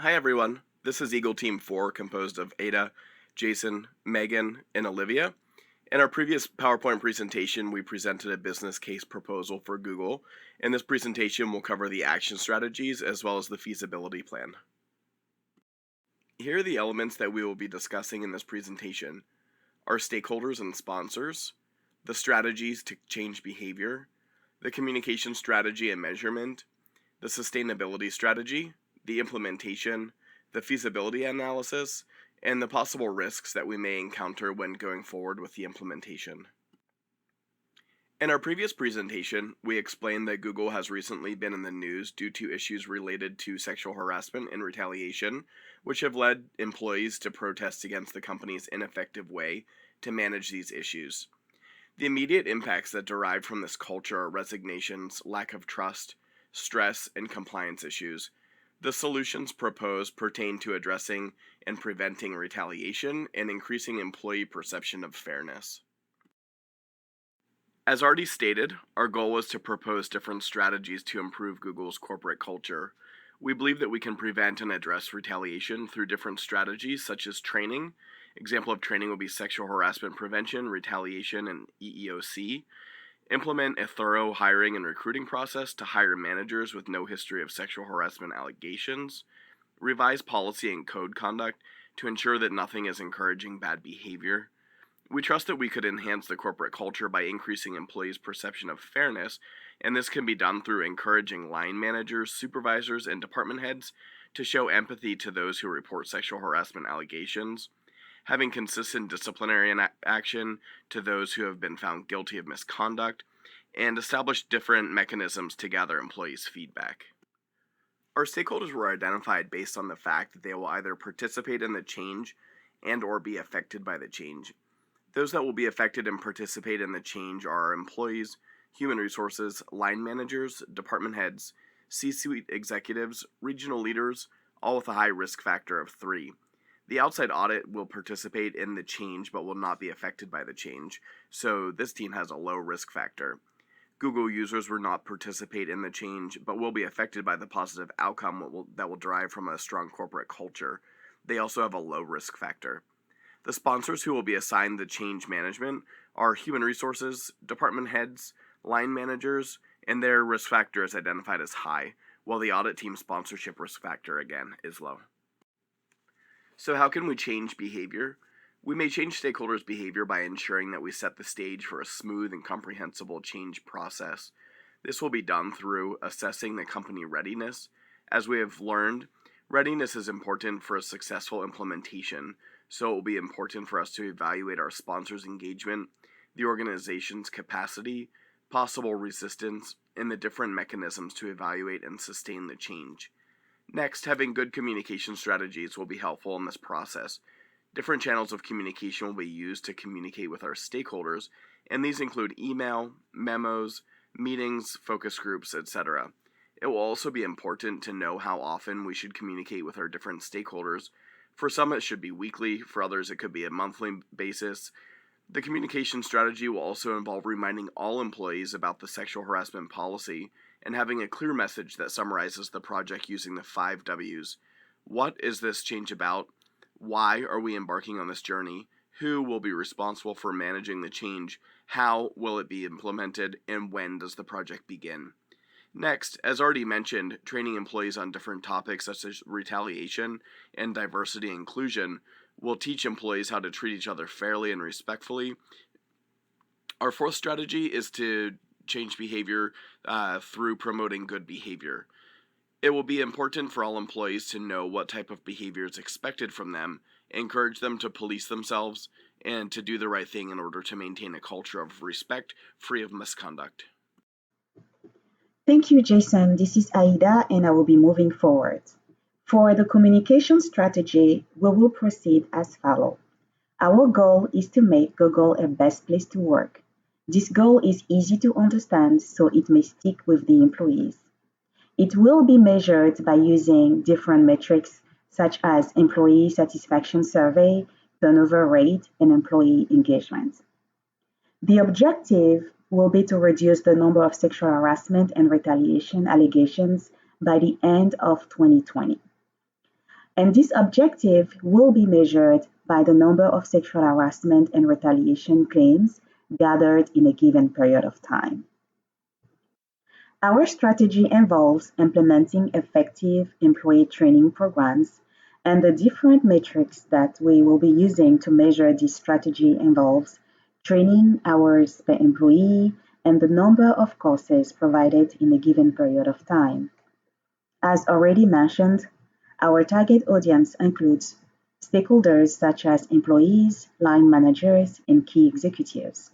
Hi everyone, this is Eagle Team 4 composed of Ada, Jason, Megan, and Olivia. In our previous PowerPoint presentation, we presented a business case proposal for Google, and this presentation will cover the action strategies as well as the feasibility plan. Here are the elements that we will be discussing in this presentation: our stakeholders and sponsors, the strategies to change behavior, the communication strategy and measurement, the sustainability strategy, the implementation, the feasibility analysis, and the possible risks that we may encounter when going forward with the implementation. In our previous presentation, we explained that Google has recently been in the news due to issues related to sexual harassment and retaliation, which have led employees to protest against the company's ineffective way to manage these issues. The immediate impacts that derive from this culture are resignations, lack of trust, stress, and compliance issues. The solutions proposed pertain to addressing and preventing retaliation and increasing employee perception of fairness. As already stated, our goal was to propose different strategies to improve Google's corporate culture. We believe that we can prevent and address retaliation through different strategies such as training. Example of training will be sexual harassment prevention, retaliation, and EEOC. Implement a thorough hiring and recruiting process to hire managers with no history of sexual harassment allegations. Revise policy and code conduct to ensure that nothing is encouraging bad behavior. We trust that we could enhance the corporate culture by increasing employees' perception of fairness, and this can be done through encouraging line managers, supervisors, and department heads to show empathy to those who report sexual harassment allegations, having consistent disciplinary action to those who have been found guilty of misconduct, and establish different mechanisms to gather employees' feedback. Our stakeholders were identified based on the fact that they will either participate in the change and or be affected by the change. Those that will be affected and participate in the change are our employees, human resources, line managers, department heads, C-suite executives, regional leaders, all with a high risk factor of 3. The outside audit will participate in the change but will not be affected by the change, so this team has a low risk factor. Google users will not participate in the change but will be affected by the positive outcome that will derive from a strong corporate culture. They also have a low risk factor. The sponsors who will be assigned the change management are human resources, department heads, line managers, and their risk factor is identified as high, while the audit team sponsorship risk factor, again, is low. So how can we change behavior? We may change stakeholders' behavior by ensuring that we set the stage for a smooth and comprehensible change process. This will be done through assessing the company readiness. As we have learned, readiness is important for a successful implementation, so it will be important for us to evaluate our sponsors' engagement, the organization's capacity, possible resistance, and the different mechanisms to evaluate and sustain the change. Next, having good communication strategies will be helpful in this process. Different channels of communication will be used to communicate with our stakeholders, and these include email, memos, meetings, focus groups, etc. It will also be important to know how often we should communicate with our different stakeholders. For some, it should be weekly. For others, it could be a monthly basis. The communication strategy will also involve reminding all employees about the sexual harassment policy and having a clear message that summarizes the project using the 5 W's. What is this change about? Why are we embarking on this journey? Who will be responsible for managing the change? How will it be implemented? And when does the project begin? Next, as already mentioned, training employees on different topics such as retaliation and diversity and inclusion will teach employees how to treat each other fairly and respectfully. Our fourth strategy is to change behavior through promoting good behavior. It will be important for all employees to know what type of behavior is expected from them, encourage them to police themselves, and to do the right thing in order to maintain a culture of respect free of misconduct. Thank you, Jason. This is Aida, and I will be moving forward. For the communication strategy, we will proceed as follows. Our goal is to make Google a best place to work. This goal is easy to understand, so it may stick with the employees. It will be measured by using different metrics such as employee satisfaction survey, turnover rate, and employee engagement. The objective will be to reduce the number of sexual harassment and retaliation allegations by the end of 2020. And this objective will be measured by the number of sexual harassment and retaliation claims gathered in a given period of time. Our strategy involves implementing effective employee training programs, and the different metrics that we will be using to measure this strategy involves training hours per employee and the number of courses provided in a given period of time. As already mentioned, our target audience includes stakeholders such as employees, line managers, and key executives.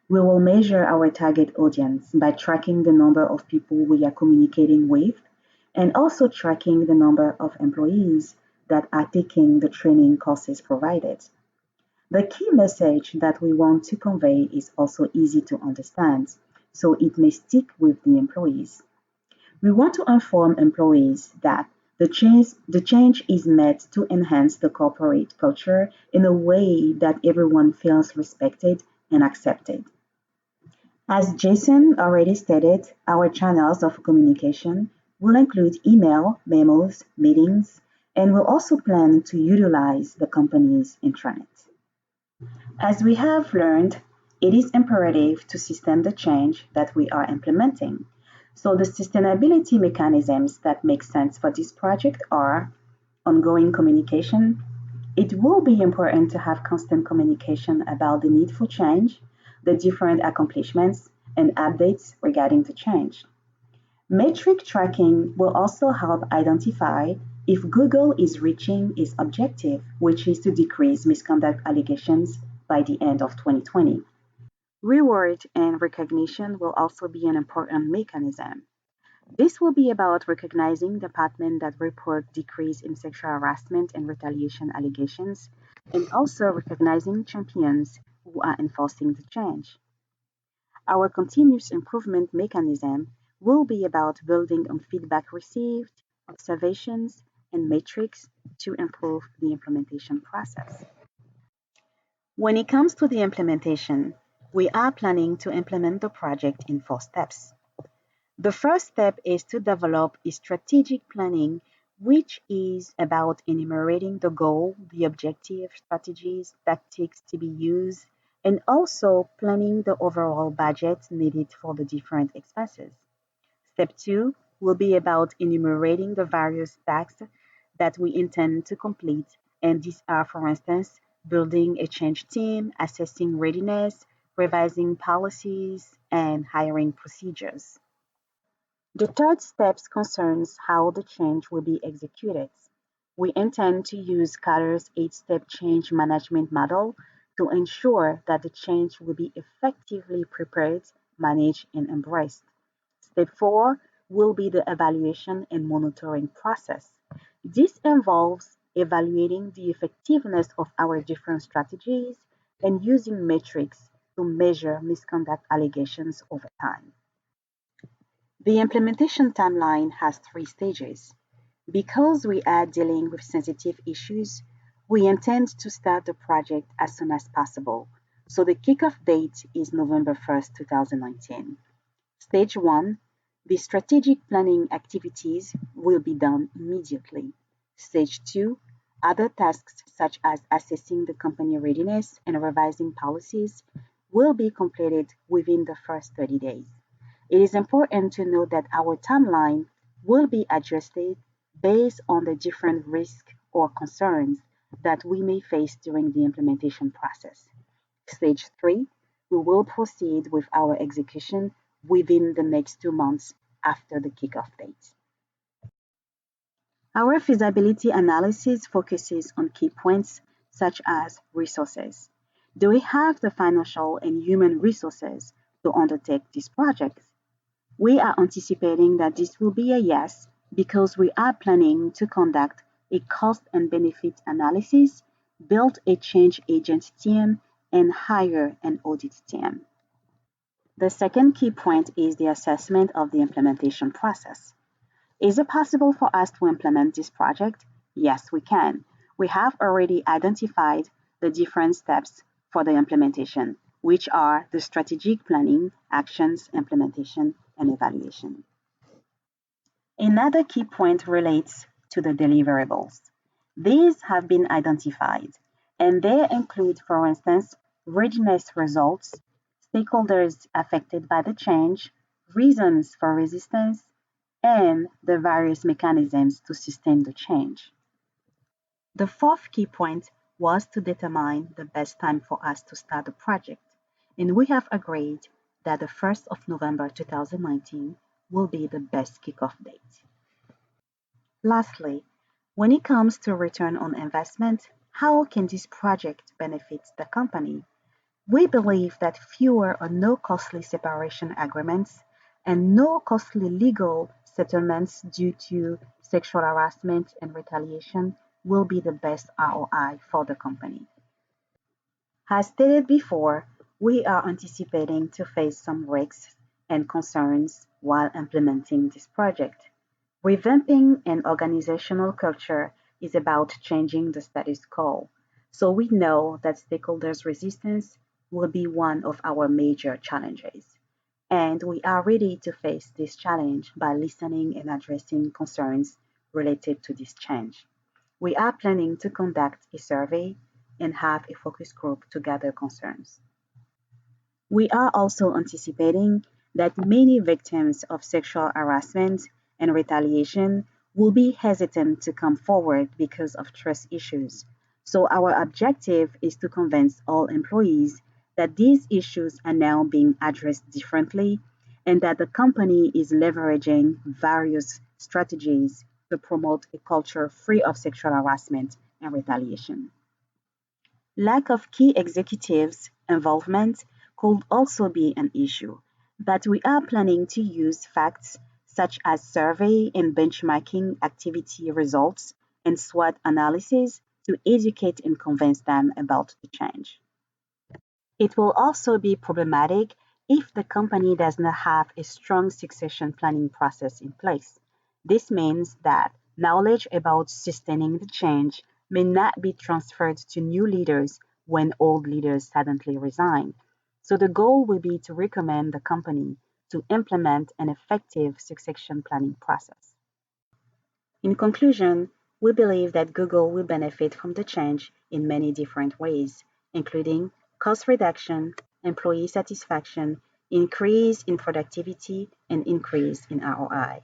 We will measure our target audience by tracking the number of people we are communicating with and also tracking the number of employees that are taking the training courses provided. The key message that we want to convey is also easy to understand, so it may stick with the employees. We want to inform employees that the change is meant to enhance the corporate culture in a way that everyone feels respected and accepted. As Jason already stated, our channels of communication will include email, memos, meetings, and will also plan to utilize the company's intranet. As we have learned, it is imperative to system the change that we are implementing. So the sustainability mechanisms that make sense for this project are ongoing communication. It will be important to have constant communication about the need for change, the different accomplishments, and updates regarding the change. Metric tracking will also help identify if Google is reaching its objective, which is to decrease misconduct allegations by the end of 2020. Reward and recognition will also be an important mechanism. This will be about recognizing departments that report decrease in sexual harassment and retaliation allegations, and also recognizing champions who are enforcing the change. Our continuous improvement mechanism will be about building on feedback received, observations, and metrics to improve the implementation process. When it comes to the implementation, we are planning to implement the project in 4 steps. The first step is to develop a strategic planning, which is about enumerating the goal, the objective, strategies, tactics to be used, and also planning the overall budget needed for the different expenses. Step 2 will be about enumerating the various tasks that we intend to complete, and these are, for instance, building a change team, assessing readiness, revising policies, and hiring procedures. The third step concerns how the change will be executed. We intend to use Scaller's 8-step change management model to ensure that the change will be effectively prepared, managed, and embraced. Step 4 will be the evaluation and monitoring process. This involves evaluating the effectiveness of our different strategies and using metrics to measure misconduct allegations over time. The implementation timeline has 3 stages. Because we are dealing with sensitive issues, we intend to start the project as soon as possible, so the kickoff date is November 1st, 2019. Stage 1, the strategic planning activities will be done immediately. Stage 2, other tasks such as assessing the company readiness and revising policies will be completed within the first 30 days. It is important to note that our timeline will be adjusted based on the different risks or concerns that we may face during the implementation process. Stage 3, we will proceed with our execution within the next 2 months after the kickoff date. Our feasibility analysis focuses on key points such as resources. Do we have the financial and human resources to undertake this project? We are anticipating that this will be a yes because we are planning to conduct a cost and benefit analysis, build a change agent team, and hire an audit team. The second key point is the assessment of the implementation process. Is it possible for us to implement this project? Yes, we can. We have already identified the different steps for the implementation, which are the strategic planning, actions, implementation, and evaluation. Another key point relates to the deliverables. These have been identified, and they include, for instance, readiness results, stakeholders affected by the change, reasons for resistance, and the various mechanisms to sustain the change. The fourth key point was to determine the best time for us to start the project, and we have agreed that the 1st of November 2019 will be the best kickoff date. Lastly, when it comes to return on investment, how can this project benefit the company? We believe that fewer or no costly separation agreements and no costly legal settlements due to sexual harassment and retaliation will be the best ROI for the company. As stated before, we are anticipating to face some risks and concerns while implementing this project. Revamping an organizational culture is about changing the status quo, so we know that stakeholders' resistance will be one of our major challenges. And we are ready to face this challenge by listening and addressing concerns related to this change. We are planning to conduct a survey and have a focus group to gather concerns. We are also anticipating that many victims of sexual harassment and retaliation will be hesitant to come forward because of trust issues. So, our objective is to convince all employees that these issues are now being addressed differently and that the company is leveraging various strategies to promote a culture free of sexual harassment and retaliation. Lack of key executives' involvement could also be an issue, but we are planning to use facts such as survey and benchmarking activity results and SWOT analysis to educate and convince them about the change. It will also be problematic if the company does not have a strong succession planning process in place. This means that knowledge about sustaining the change may not be transferred to new leaders when old leaders suddenly resign. So the goal will be to recommend the company to implement an effective succession planning process. In conclusion, we believe that Google will benefit from the change in many different ways, including cost reduction, employee satisfaction, increase in productivity, and increase in ROI.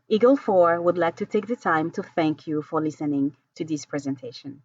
Eagle 4 would like to take the time to thank you for listening to this presentation.